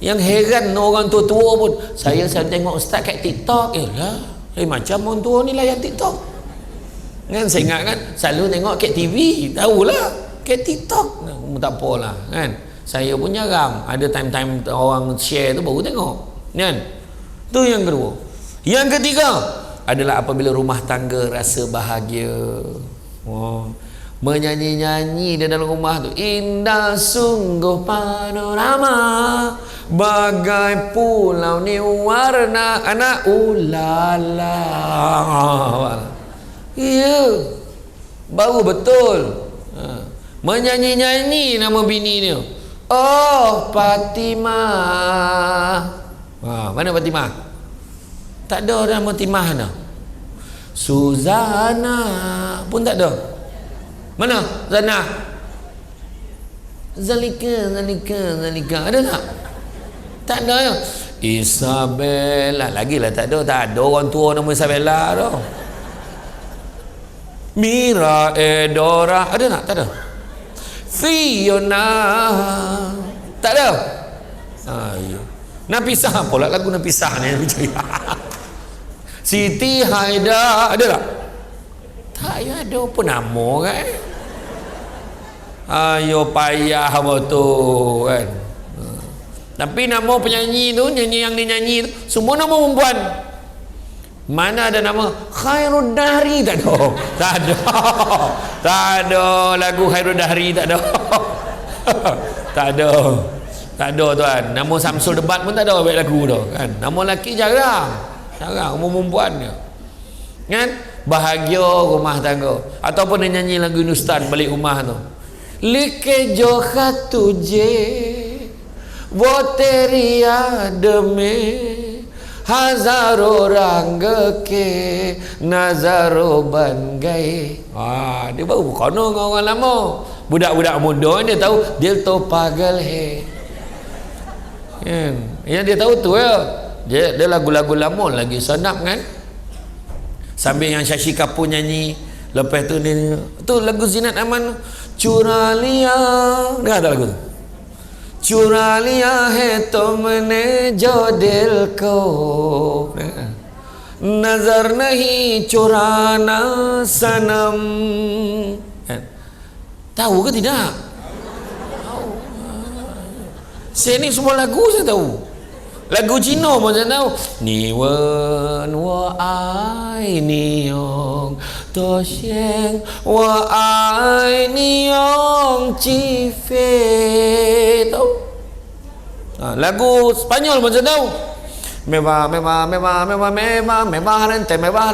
Speaker 1: Yang heran orang tua-tua pun, saya tengok ustaz kat TikTok. Macam orang tua ni layan TikTok kan. Saya ingat kan selalu tengok kat TV, tahulah kat TikTok. Tak apalah kan. Saya pun jarang, ada time-time orang share tu baru tengok kan. Tu yang kedua. Yang ketiga adalah apabila rumah tangga rasa bahagia. Menyanyi-nyanyi di dalam rumah tu, indah sungguh panorama, bagai pulau ni warna anak ulala. Ya, baru betul. Menyanyi-nyanyi nama bini dia. Oh, Fatimah. Mana Fatimah? Tak ada nama Fatimah dah. Suzana pun tak ada. Mana Zana? Zalika ada tak? Tak ada ya. Isabella lagilah tak ada orang tua nama Isabella tu. Mira Edora ada tak? Tak ada. Fiona tak ada. Napisah pula lagu Napisah ni. Siti Haida ada tak? Tak ya, ada apa nama kan. Ayo payah betul kan. Tapi nama penyanyi tu, nyanyi yang dinyanyi tu semua nama perempuan. Mana ada nama Khairul Dahri? Tak ada. Tak ada lagu Khairul Dahri, tak ada. Tak ada tuan. Nama Samsul Debat pun tak ada baik lagu tu kan. Nama lelaki jarang umum perempuan dia kan. Bahagia rumah tangga. Ataupun dia nyanyi lagu Hindustan balik rumah tu, Like jo khatuje wo teri yaad mein hazaro rang ke nazaro ban gaye. Dia baru kono dengan orang lama. Budak-budak muda dia tahu dia tu pagal he kan. Yang dia tahu tu ya, dia lagu-lagu lama lagi senap kan. Sambil yang Shashi Kapoor nyanyi, lepas tu dia tu lagu Zinat Aman, Churalia. Dengar tak lagu tu? Churalia hai tumne jo dil ko, nazar nahi churana sanam. Tahu ke tidak? Tahu. Saya ni semua lagu saya tahu. Lagu Cina pun saya tahu. Ni wen wa ai ni yong to xiang wa ai ni yong chi fe. Tahu? Lagu Spanyol pun saya tahu. Meva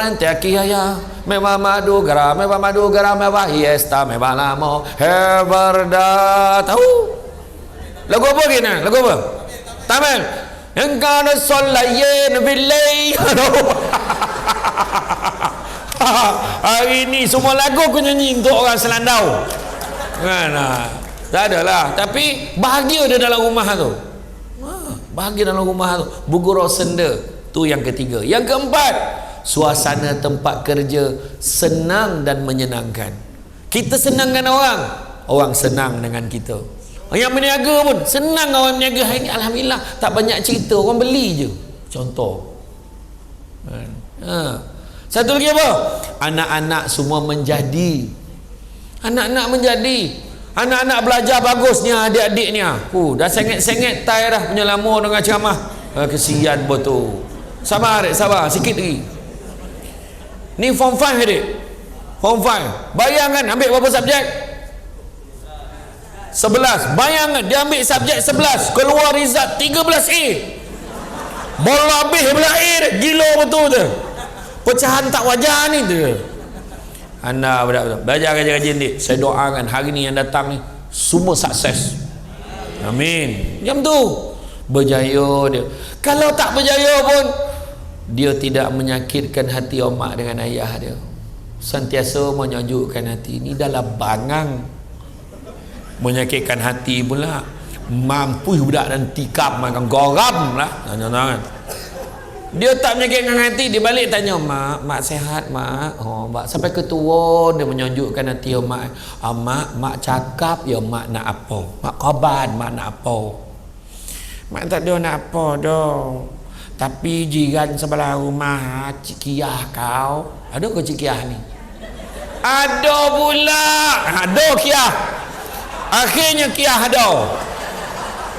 Speaker 1: rente aquí allá. Meva madugara meva hiesta meva lamo he verdad. Tahu? Lagu apa gini? Lagu apa? Tamil. Engkau solayen bilay. Hari ni semua lagu aku nyanyi untuk orang Selandau kan. Tak adalah. Tapi bahagia dia dalam rumah tu. Bahagia dalam rumah tu. Bugurau senda. Tu yang ketiga. Yang keempat, suasana tempat kerja senang dan menyenangkan. Kita senangkan orang, orang senang dengan kita. Yang berniaga pun senang orang berniaga. Hari ni alhamdulillah tak banyak cerita, orang beli je. Contoh. Satu lagi apa? Anak-anak semua menjadi. Anak-anak menjadi. Anak-anak belajar bagusnya, adik-adiknya. Dah sengit-sengit tai dah punya lama dengan ceramah. Kesian betul. Sabar adik, sabar. Sikit lagi. Ni form 5 adik. Form 5. Bayangkan ambil berapa subjek? 11. Bayangkan dia ambil subjek 11. Keluar result 13A. Bola habis belah A dia. Gila betul tu. Pecahan tak wajar ni tu. Anda budak-budak belajar rajin-rajin dik. Saya doakan hari ni yang datang ni semua sukses. Amin. Macam tu. Berjaya dia. Kalau tak berjaya pun dia tidak menyakitkan hati mak dengan ayah dia. Sentiasa menyejukkan hati. Ni dalam bangang. Menyakitkan hati pula. Mampu budak dan tikam makan goram lah. Jangan. Dia tak menyakitkan hati, dia balik tanya, mak sehat mak? Mak sampai ketua dia menyejukkan hati mak. Mak cakap ya mak nak apa? Mak korban mak nak apa? Mak tak ada nak apa dah. Tapi jiran sebelah rumah Cik Kiah kau. Ada ke Cik Kiah ni? Ada pula. Ada Kiah. Akhirnya Kiah ada.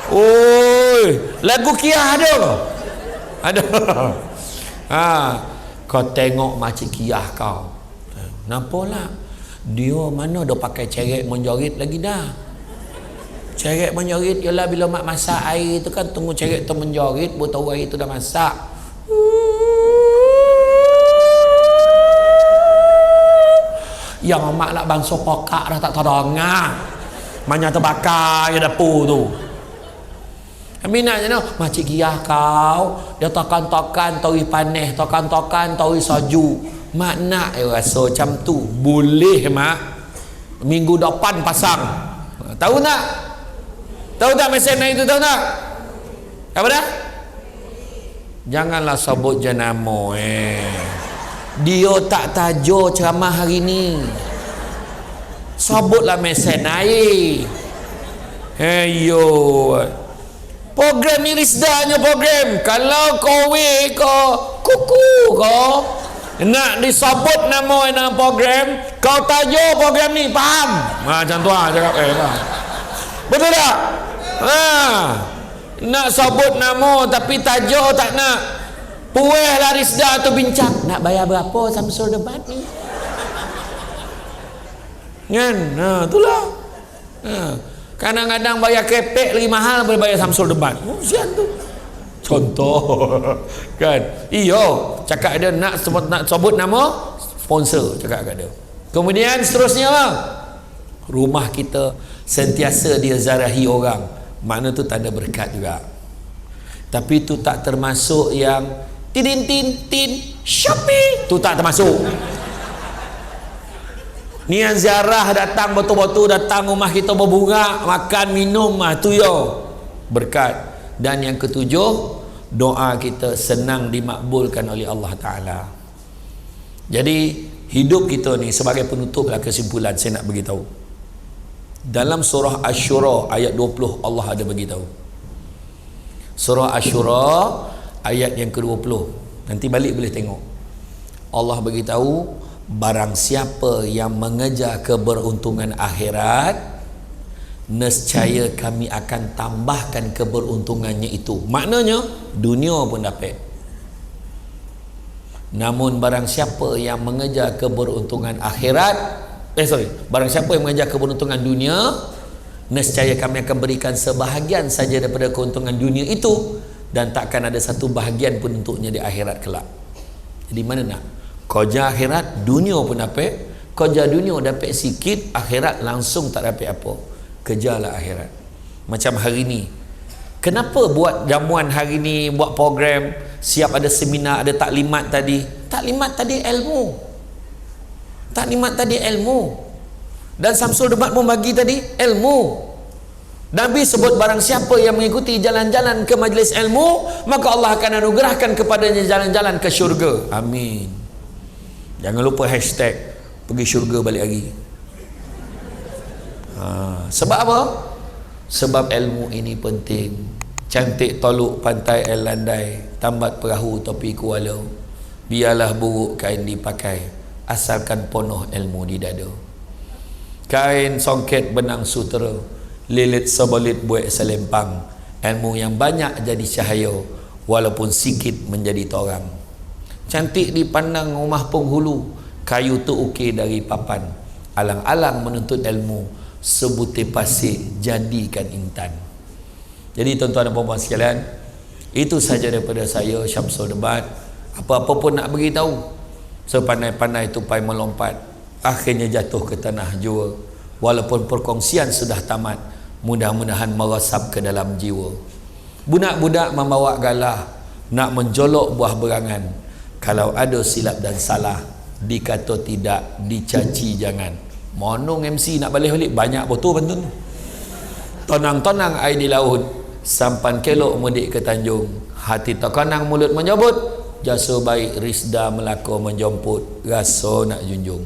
Speaker 1: Oi, lagu Kiah ada ke? Ada. Kau tengok makcik Kiah kau. Nampalah. Dia mana dah pakai ceret menjorit lagi dah. Ceret menjorit ialah bila mak masak air tu kan tunggu ceret tu menjorit, baru tahu air tu dah masak. Yang mak nak bangsa pokak dah tak tahu dengar. Mana terbakar ya dapur tu. Minat je no. Makcik Kiah kau dia tokan-tokan taui panas, tokan-tokan taui soju. Mak nak rasa macam tu. Boleh mak. Minggu depan pasang. Tahu tak? Tahu tak mesin itu tahu tak? Apa dah? Janganlah sebut je nama Dia tak tajuk ceramah hari ni. Sebutlah mesin air. Heyo. Program ni risdahnya program. Kalau kowe ko kuku ko nak disebut nama dalam program, kau tajuk program ni, faham? Macam tu cakap betul tak? Nak sebut nama tapi tajuk tak nak. Pueh lah risdah tu bincang. Nak bayar berapa Samsul debat ni? Kan? Itulah. Kadang-kadang bayar kepek lagi mahal daripada bayar Samsul debat. Sian tu. Contoh. Kan? Iyo, cakap dia nak sebut nama sponsor, cakap kat dia. Kemudian seterusnya apa? Rumah kita sentiasa dia zarahi orang. Makna tu tanda berkat juga. Tapi tu tak termasuk yang tin Shopee. Tu tak termasuk. Ni yang ziarah datang betul-betul datang rumah kita berbunga, makan minum tu yo berkat. Dan yang ketujuh, doa kita senang dimakbulkan oleh Allah Taala. Jadi hidup kita ni sebagai penutuplah kesimpulan saya nak beritahu. Dalam surah Asy-Syura ayat 20 Allah ada beritahu. Surah Asy-Syura ayat yang ke-20. Nanti balik boleh tengok. Allah beritahu, barang siapa yang mengejar keberuntungan akhirat, nescaya kami akan tambahkan keberuntungannya itu. Maknanya dunia pun dapat. Namun barang siapa yang mengejar keberuntungan akhirat, barang siapa yang mengejar keberuntungan dunia, nescaya kami akan berikan sebahagian saja daripada keuntungan dunia itu, dan takkan ada satu bahagian pun untuknya di akhirat kelak. Jadi mana nak? Kerja akhirat, dunia pun dapat. Kerja dunia dapat sikit, akhirat langsung tak dapat apa. Kejarlah akhirat. Macam hari ni, kenapa buat jamuan hari ni, buat program, siap ada seminar, ada taklimat tadi. Taklimat tadi ilmu. Taklimat tadi ilmu. Dan Samsul Debat pun bagi tadi ilmu. Nabi sebut barang siapa yang mengikuti jalan-jalan ke majlis ilmu, maka Allah akan anugerahkan kepadanya jalan-jalan ke syurga. Amin. Jangan lupa hashtag pergi syurga balik lagi. Sebab apa? Sebab ilmu ini penting. Cantik toluk pantai air landai, tambat perahu topi kuala, biarlah buruk kain dipakai, asalkan penuh ilmu di dada. kain songket benang sutera, lilit sebelit buat selempang, ilmu yang banyak jadi cahaya, walaupun sikit menjadi torang. Cantik dipandang rumah penghulu, kayu tu ukir dari papan, alang-alang menuntut ilmu, sebutir pasir jadikan intan. Jadi tuan-tuan dan puan-puan sekalian, itu saja daripada saya, Syamsul Debat. Apa-apa pun nak beritahu, sepandai-pandai tupai melompat, akhirnya jatuh ke tanah jua. Walaupun perkongsian sudah tamat, mudah-mudahan meresap ke dalam jiwa. Budak-budak membawa galah, nak menjolok buah berangan. Kalau ada silap dan salah, dikata tidak, dicaci jangan. Monong MC nak balik-balik banyak betul pantun. Tonang-tonang air di laut, sampan kelok mudik ke Tanjung. Hati terkenang mulut menyebut, jasa baik Rizda melaka menjemput, rasa nak junjung.